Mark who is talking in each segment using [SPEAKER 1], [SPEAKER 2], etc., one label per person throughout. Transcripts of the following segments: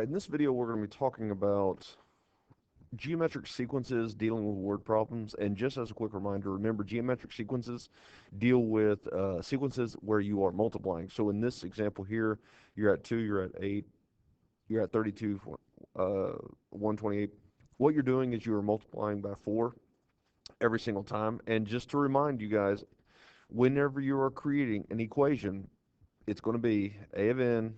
[SPEAKER 1] Alright, in this video we're going to be talking about geometric sequences dealing with word problems. And just as a quick reminder, remember geometric sequences deal with sequences where you are multiplying. So in this example here, you're at 2, you're at 8, you're at 32, 128. What you're doing is you are multiplying by 4 every single time. And just to remind you guys, whenever you are creating an equation, it's going to be a of n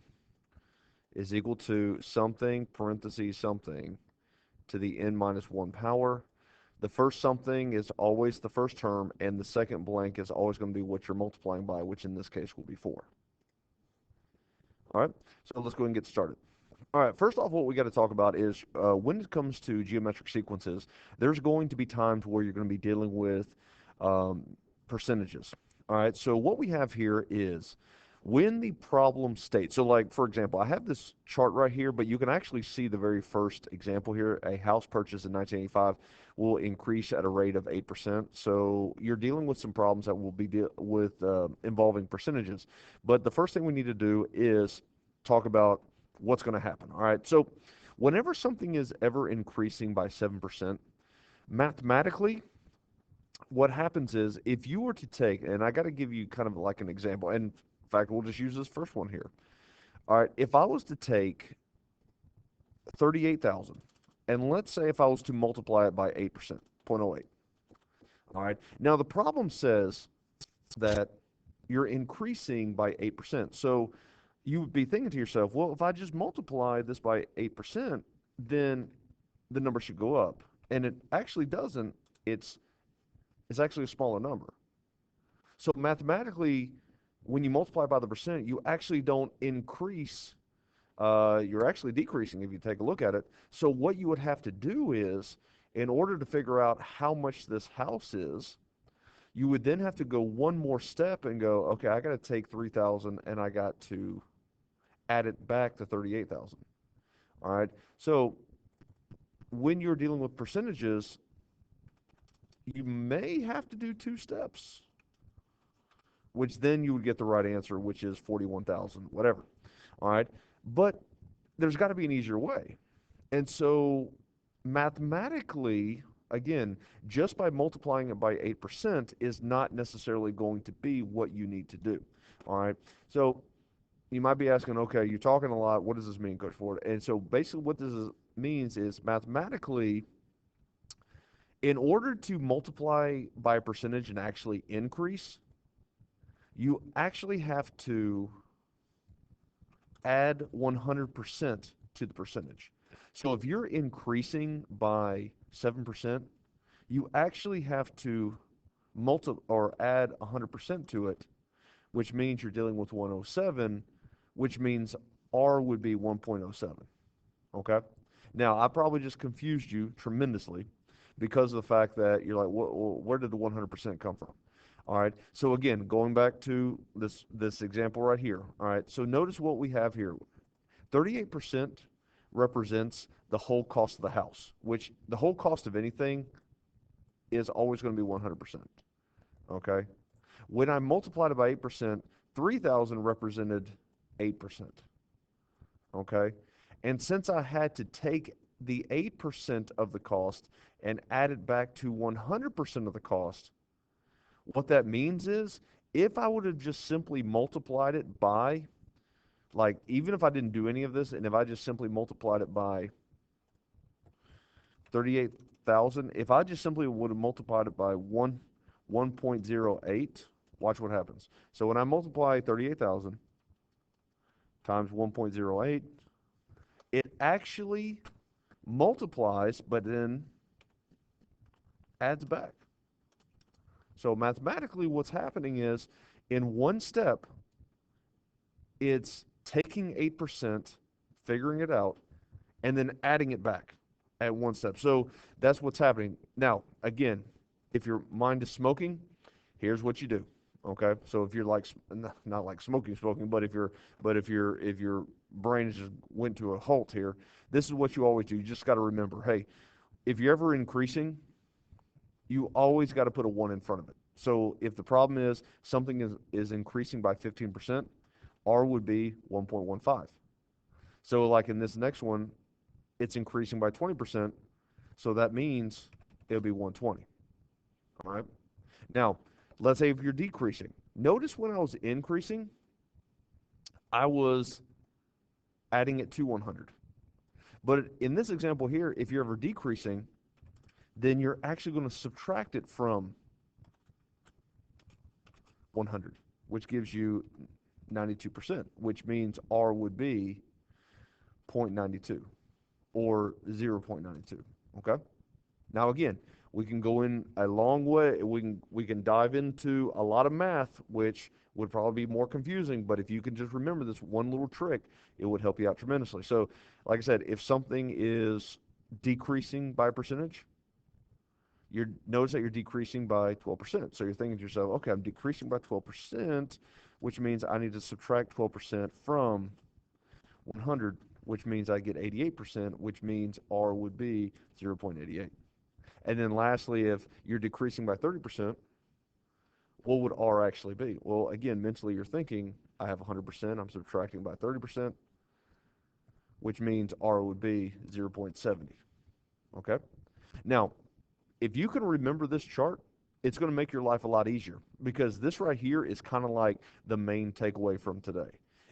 [SPEAKER 1] is equal to something, parentheses, something, to the n minus 1 power. The first something is always the first term, and the second blank is always going to be what you're multiplying by, which in this case will be 4. All right, so let's go ahead and get started. All right, first off, what we got to talk about is when it comes to geometric sequences, there's going to be times where you're going to be dealing with um, percentages. All right, so what we have here is when the problem states, so like for example, I have this chart right here, but you can actually see the very first example here. A house purchased in 1985 will increase at a rate of 8%. So you're dealing with some problems that will be involving percentages. But the first thing we need to do is talk about what's going to happen. All right, so whenever something is ever increasing by 7%, mathematically, what happens is if you were to take, and I got to give you kind of like an example, and in fact, we'll just use this first one here. All right, if I was to take 38,000, and let's say if I was to multiply it by 8%, 0.08. All right, now the problem says that you're increasing by 8%. So you would be thinking to yourself, well, if I just multiply this by 8%, then the number should go up. And it actually doesn't. It's actually a smaller number. So mathematically, when you multiply by the percent, you actually don't increase. You're actually decreasing if you take a look at it. So what you would have to do is, in order to figure out how much this house is, you would then have to go one more step and go, okay, I got to take 3,000 and I got to add it back to 38,000. All right. So when you're dealing with percentages, you may have to do 2 steps, which then you would get the right answer, which is 41,000, whatever. All right. But there's got to be an easier way. And so mathematically, again, just by multiplying it by 8% is not necessarily going to be what you need to do. All right. So you might be asking, okay, you're talking a lot. What does this mean, Coach Ford? And so basically what this means is mathematically, in order to multiply by a percentage and actually increase, you actually have to add 100% to the percentage. So if you're increasing by 7%, you actually have to add 100% to it, which means you're dealing with 107, which means R would be 1.07. Okay? Now, I probably just confused you tremendously because of the fact that you're like, where did the 100% come from? All right. So again, going back to this example right here. All right. So notice what we have here. 38% represents the whole cost of the house, which the whole cost of anything is always going to be 100%. Okay. When I multiplied it by 8%, 3,000 represented 8%. Okay. And since I had to take the 8% of the cost and add it back to 100% of the cost, what that means is if I would have just simply multiplied it by, like, even if I didn't do any of this, and if I just simply multiplied it by 38,000, if I just simply would have multiplied it by 1.08, watch what happens. So when I multiply 38,000 times 1.08, it actually multiplies, but then adds back. So mathematically, what's happening is in one step, it's taking 8%, figuring it out, and then adding it back at one step. So that's what's happening. Now, again, if your mind is smoking, here's what you do. Okay, so if you're like not like smoking, but if your brain just went to a halt here, this is what you always do. You just got to remember, hey, if you're ever increasing, you always got to put a 1 in front of it. So if the problem is something is increasing by 15%, R would be 1.15. So like in this next one, it's increasing by 20%. So that means it'll be 120. All right. Now, let's say if you're decreasing. Notice when I was increasing, I was adding it to 100. But in this example here, if you're ever decreasing, then you're actually going to subtract it from 100, which gives you 92%, which means R would be 0.92 or 0.92. Okay? Now again, we can go in a long way. We can dive into a lot of math, which would probably be more confusing, but if you can just remember this one little trick, it would help you out tremendously. So, like I said, if something is decreasing by a percentage, you notice that you're decreasing by 12%. So you're thinking to yourself, okay, I'm decreasing by 12%, which means I need to subtract 12% from 100, which means I get 88%, which means R would be 0.88. And then lastly, if you're decreasing by 30%, what would R actually be? Well, again, mentally you're thinking, I have 100%, I'm subtracting by 30%, which means R would be 0.70. Okay? Now, if you can remember this chart, it's going to make your life a lot easier because this right here is kind of like the main takeaway from today.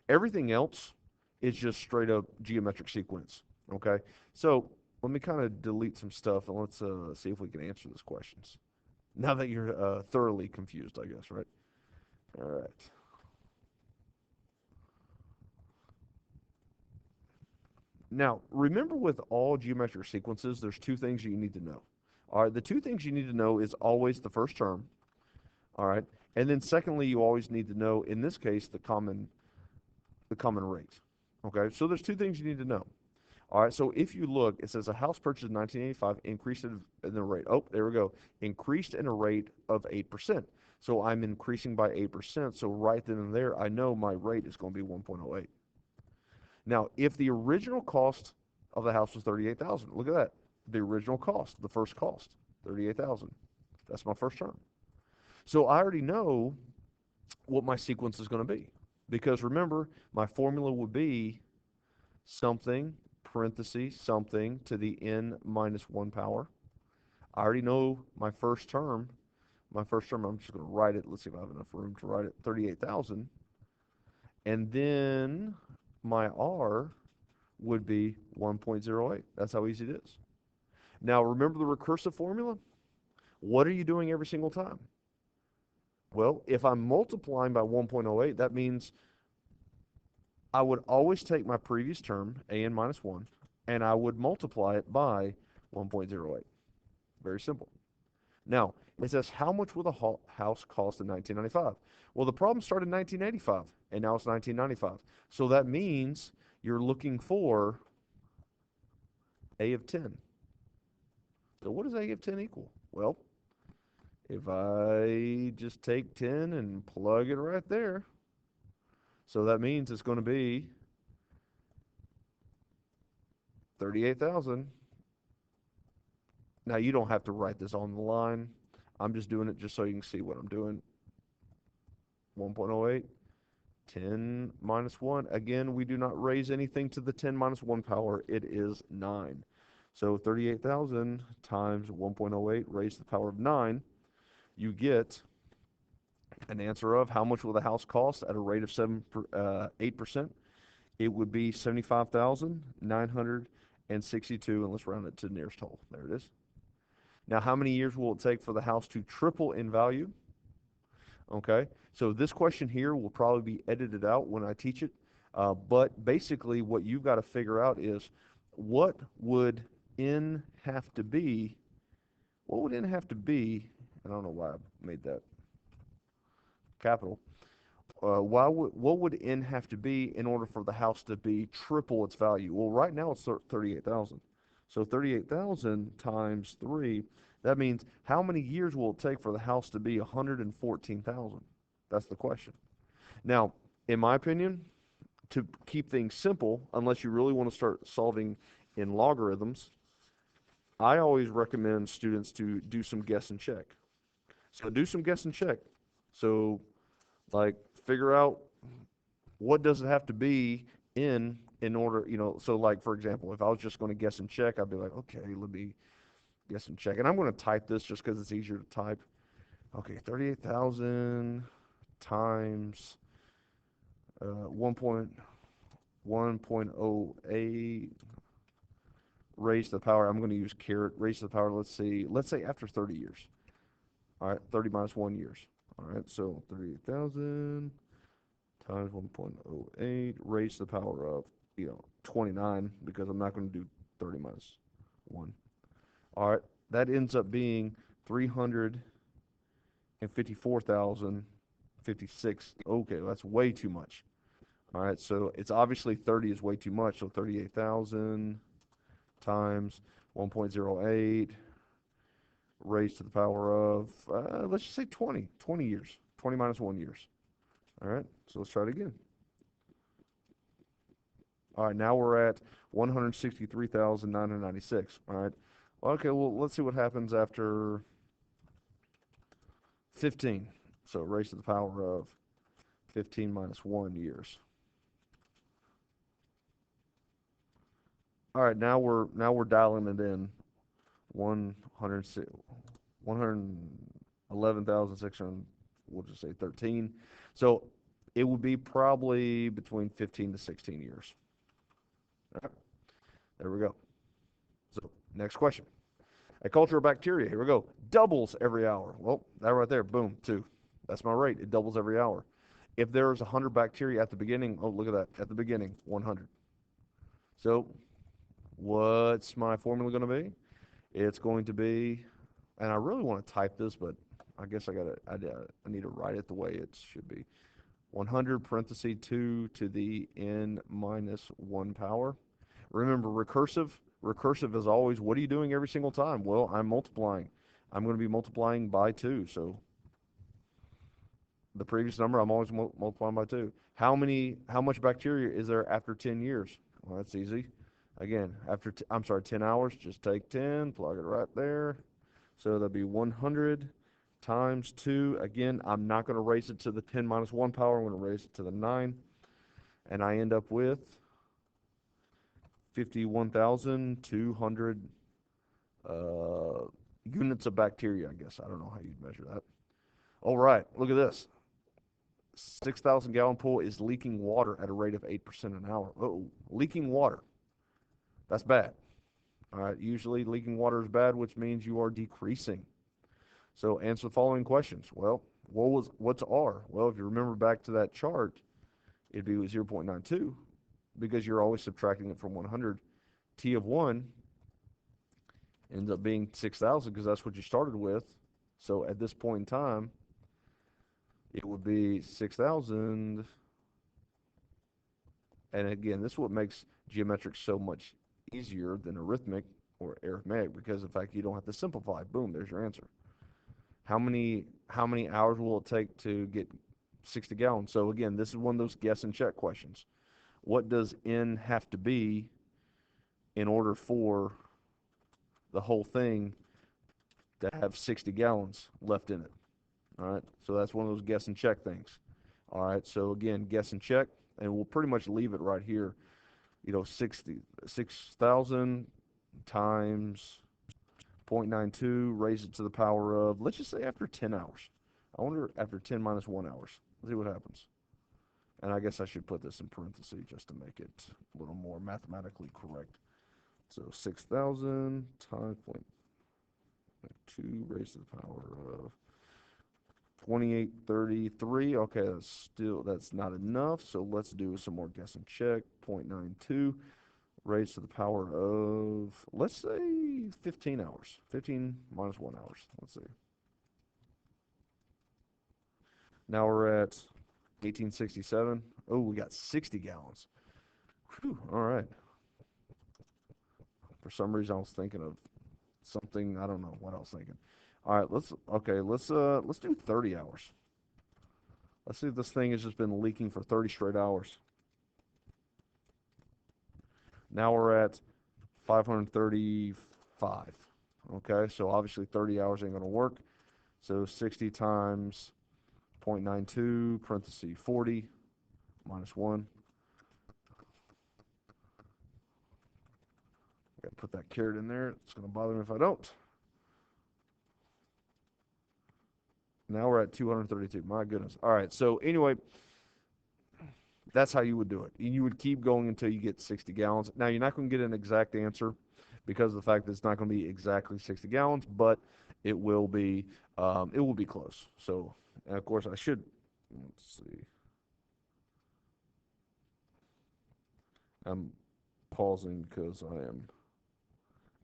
[SPEAKER 1] Everything else is just straight up geometric sequence. Okay? So let me kind of delete some stuff and let's see if we can answer these questions. Now that you're thoroughly confused, I guess, right? All right. Now, remember with all geometric sequences, there's two things you need to know. All right, the two things you need to know is always the first term, all right? And then secondly, you always need to know, in this case, the common rate. Okay, so there's two things you need to know. All right, so if you look, it says a house purchased in 1985 increased in the rate. Oh, there we go. Increased in a rate of 8%. So I'm increasing by 8%. So right then and there, I know my rate is going to be 1.08. Now, if the original cost of the house was 38,000, look at that. The original cost, the first cost, 38,000. That's my first term. So I already know what my sequence is going to be. Because remember, my formula would be something, parentheses, something to the n minus 1 power. I already know my first term. My first term, I'm just going to write it. Let's see if I have enough room to write it. 38,000. And then my R would be 1.08. That's how easy it is. Now, remember the recursive formula? What are you doing every single time? Well, if I'm multiplying by 1.08, that means I would always take my previous term, an minus 1, and I would multiply it by 1.08. Very simple. Now, it says, how much will the house cost in 1995? Well, the problem started in 1985, and now it's 1995. So that means you're looking for A of 10. So what does A of 10 equal? Well, if I just take 10 and plug it right there, so that means it's going to be 38,000. Now, you don't have to write this on the line. I'm just doing it just so you can see what I'm doing. 1.08, 10 minus 1. Again, we do not raise anything to the 10 minus 1 power. It is 9. So 38,000 times 1.08 raised to the power of 9, you get an answer of how much will the house cost at a rate of 8%. It would be 75,962, and let's round it to the nearest whole. There it is. Now, how many years will it take for the house to triple in value? Okay, so this question here will probably be edited out when I teach it. But basically, what you've got to figure out is what would n have to be? What would n have to be? I don't know why I made that capital. What would n have to be in order for the house to be triple its value? Well, right now it's 38,000. So 38,000 times 3, that means how many years will it take for the house to be 114,000? That's the question. Now, in my opinion, to keep things simple, unless you really want to start solving in logarithms, I always recommend students to do some guess and check. So do some guess and check. So like figure out what does it have to be in in order, so like for example, if I was just going to guess and check, I'd be like, okay, let me guess and check. And I'm going to type this just because it's easier to type. Okay, 38,000 times 1.1.08 raised to the power. I'm going to use caret raised to the power. Let's say after 30 years. All right, 30 minus 1 years. All right, so 38,000 times 1.08 raised to the power of, 29, because I'm not going to do 30 minus 1. All right, that ends up being 354,056. Okay, that's way too much. All right, so it's obviously 30 is way too much. So 38,000 times 1.08 raised to the power of, let's just say 20 years. 20 minus 1 years. All right, so let's try it again. All right, now we're at 163,996. All right. Okay, well, let's see what happens after 15. So raised to the power of 15 minus 1 years. All right, now we're dialing it in. 111,600. We'll just say 13. So it would be probably between 15 to 16 years. All right, there we go. So next question. A culture of bacteria, here we go, doubles every hour. Well, that right there, boom, 2. That's my rate. It doubles every hour. If there's 100 bacteria at the beginning, oh, look at that. At the beginning, 100. So what's my formula going to be? It's going to be, and I really want to type this, but I guess I need to write it the way it should be. 100 parenthesis 2 to the n minus 1 power. Remember, recursive is always, what are you doing every single time? Well, I'm multiplying. I'm going to be multiplying by 2. So the previous number, I'm always multiplying by 2. How much bacteria is there after 10 years? Well, that's easy. Again, after, 10 hours, just take 10, plug it right there. So that'd be 100 times 2. Again, I'm not going to raise it to the 10 minus 1 power. I'm going to raise it to the 9. And I end up with 51,200 units of bacteria, I guess. I don't know how you'd measure that. All right, look at this. 6,000 gallon pool is leaking water at a rate of 8% an hour. Oh, leaking water. That's bad. All right, usually leaking water is bad, which means you are decreasing. So answer the following questions. Well, what's R? Well, if you remember back to that chart, it'd be 0.92 because you're always subtracting it from 100. T of 1 ends up being 6,000 because that's what you started with. So at this point in time, it would be 6,000. And again, this is what makes geometric so much easier than arithmetic because in fact you don't have to simplify. Boom, there's your answer. How many hours will it take to get 60 gallons? So again, this is one of those guess and check questions. What does N have to be in order for the whole thing to have 60 gallons left in it? All right, so that's one of those guess and check things. All right, so again, guess and check, and we'll pretty much leave it right here. 6,000 times 0.92, raise it to the power of, let's just say after 10 hours. I wonder after 10 minus 1 hours. Let's see what happens. And I guess I should put this in parentheses just to make it a little more mathematically correct. So 6,000 times 0.2 raised to the power of 2833. Okay, that's not enough. So let's do some more guess and check. 0.92 raised to the power of, let's say 15 hours. 15 minus 1 hours. Let's see. Now we're at 1867. Oh, we got 60 gallons. Whew, all right. For some reason I was thinking of something, I don't know what I was thinking. All right, let's do 30 hours. Let's see if this thing has just been leaking for 30 straight hours. Now we're at 535. Okay, so obviously 30 hours ain't going to work. So 60 times 0.92, parenthesis 40, minus 1. put that caret in there. It's going to bother me if I don't. Now we're at 232. My goodness. All right. So anyway, that's how you would do it. You would keep going until you get 60 gallons. Now you're not going to get an exact answer because of the fact that it's not going to be exactly 60 gallons, but it will be close. So, and of course, let's see. I'm pausing because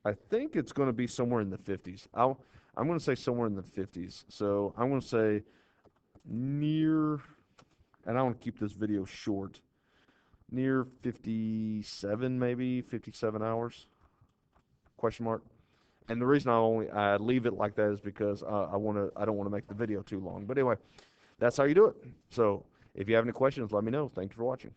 [SPEAKER 1] I think it's going to be somewhere in the 50s. I'm going to say somewhere in the 50s. So I'm going to say near, and I want to keep this video short, near 57, maybe 57 hours, question mark. And the reason I leave it like that is because I don't want to make the video too long. But anyway, that's how you do it. So if you have any questions, let me know. Thank you for watching.